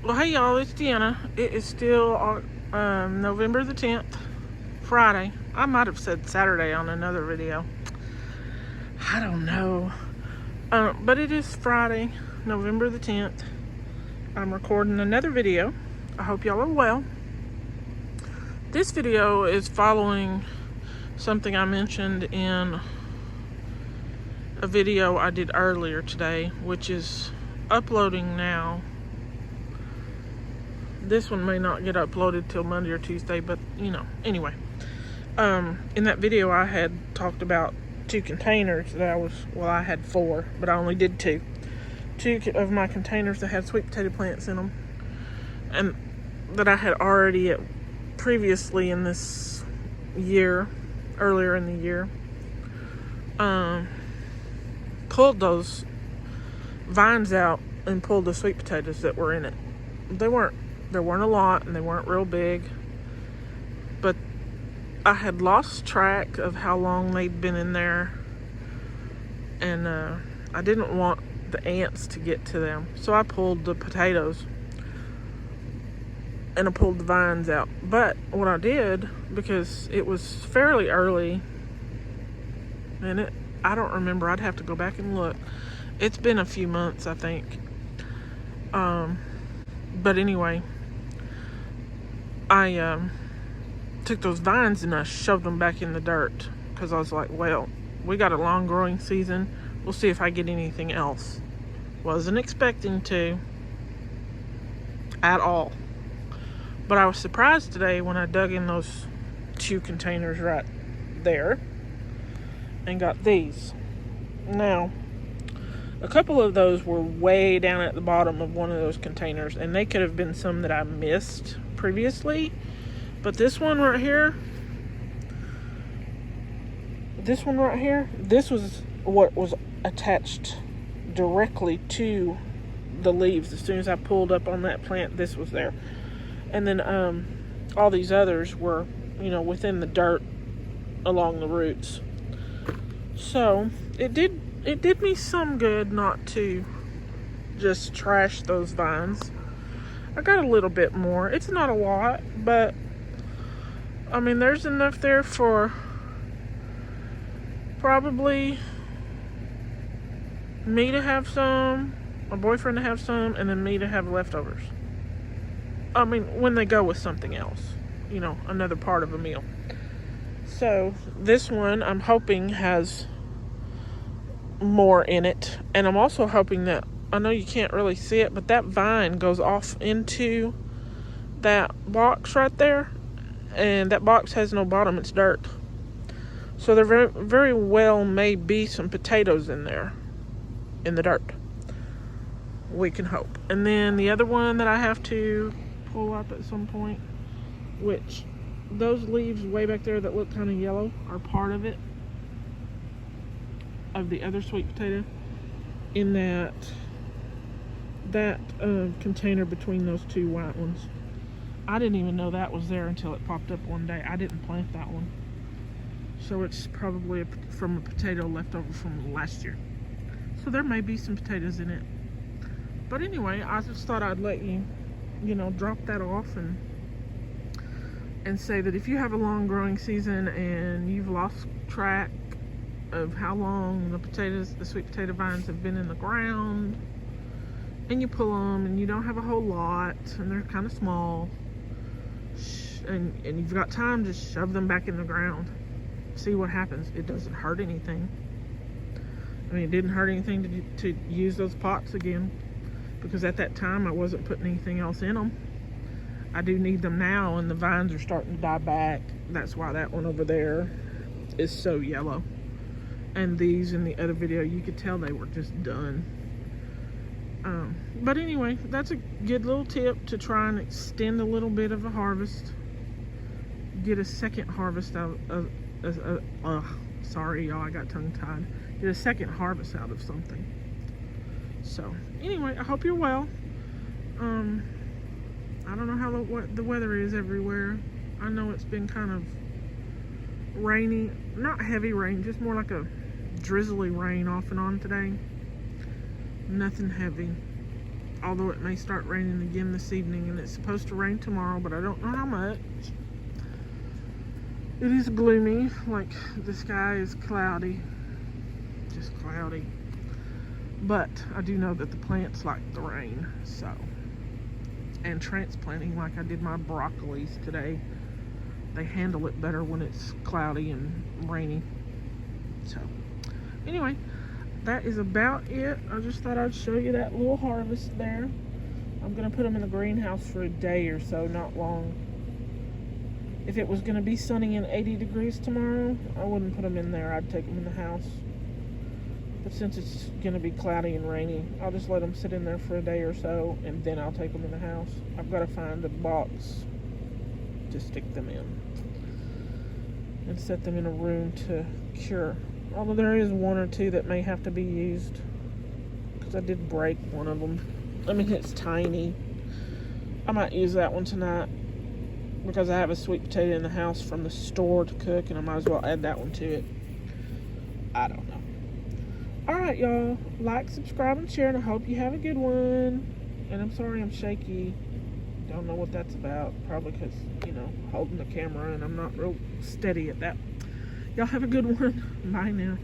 Well, hey y'all, it's Deanna. It is still November the 10th, Friday. I might have said Saturday on another video. I don't know. But it is Friday, November the 10th. I'm recording another video. I hope y'all are well. This video is following something I mentioned in a video I did earlier today, which is uploading now. This one may not get uploaded till Monday or Tuesday, but anyway. In that video I had talked about 2 containers that I had 4, but I only did 2. 2 of my containers that had sweet potato plants in them, and that I had already previously in this year, earlier in the year, pulled those vines out and pulled the sweet potatoes that were in it. There weren't a lot, and they weren't real big, but I had lost track of how long they'd been in there, and I didn't want the ants to get to them, so I pulled the potatoes and I pulled the vines out. But what I did, because it was fairly early, and I don't remember, I'd have to go back and look. It's been a few months, I think. But anyway, I took those vines and I shoved them back in the dirt, because I was like, well, we got a long growing season. We'll see if I get anything else. Wasn't expecting to at all. But I was surprised today when I dug in those 2 containers right there and got these. Now, a couple of those were way down at the bottom of one of those containers, and they could have been some that I missed previously. But this one right here, this was what was attached directly to the leaves. As soon as I pulled up on that plant, this was there. And then all these others were, within the dirt along the roots. So it did me some good not to just trash those vines. I got a little bit more. It's not a lot, but I mean, there's enough there for probably me to have some, my boyfriend to have some, and then me to have leftovers. I mean, when they go with something else, another part of a meal. So this one, I'm hoping, has more in it. And I'm also hoping that, I know you can't really see it, but that vine goes off into that box right there. And that box has no bottom, it's dirt. So there very, very well may be some potatoes in there, in the dirt. We can hope. And then the other one that I have to pull up at some point, which those leaves way back there that look kind of yellow are part of it, of the other sweet potato, in that container between those 2 white ones. I didn't even know that was there until it popped up one day. I didn't plant that one, so it's probably from a potato left over from last year. So there may be some potatoes in it. But anyway, I just thought I'd let you, drop that off and say that if you have a long growing season and you've lost track of how long the sweet potato vines have been in the ground, and you pull them and you don't have a whole lot and they're kind of small, and you've got time, just shove them back in the ground. See what happens. It doesn't hurt anything. I mean, it didn't hurt anything to use those pots again, because at that time I wasn't putting anything else in them. I do need them now, and the vines are starting to die back. That's why that one over there is so yellow. And these in the other video, you could tell they were just done. But anyway, that's a good little tip to try and extend a little bit of a harvest. Get a second harvest out of, sorry y'all, I got tongue-tied. Get a second harvest out of something. So anyway, I hope you're well. I don't know how the weather is everywhere. I know it's been kind of rainy, not heavy rain, just more like a drizzly rain off and on today. Nothing heavy. although it may start raining again this evening, and it's supposed to rain tomorrow, but I don't know how much. It is gloomy, like the sky is cloudy, just cloudy. But I do know that the plants like the rain, so. And transplanting, like I did my broccolis today, they handle it better when it's cloudy and rainy. So, anyway, that is about it. I just thought I'd show you that little harvest there. I'm going to put them in the greenhouse for a day or so, not long. If it was going to be sunny and 80 degrees tomorrow, I wouldn't put them in there. I'd take them in the house. But since it's going to be cloudy and rainy, I'll just let them sit in there for a day or so, and then I'll take them in the house. I've got to find a box to stick them in and set them in a room to cure. Although there is one or two that may have to be used, because I did break one of them. I mean, it's tiny. I might use that one tonight, because I have a sweet potato in the house from the store to cook, and I might as well add that one to it. I don't know. Alright, y'all. Like, subscribe, and share, and I hope you have a good one. And I'm sorry I'm shaky. Don't know what that's about. Probably because, holding the camera, and I'm not real steady at that. Y'all have a good one. Bye now.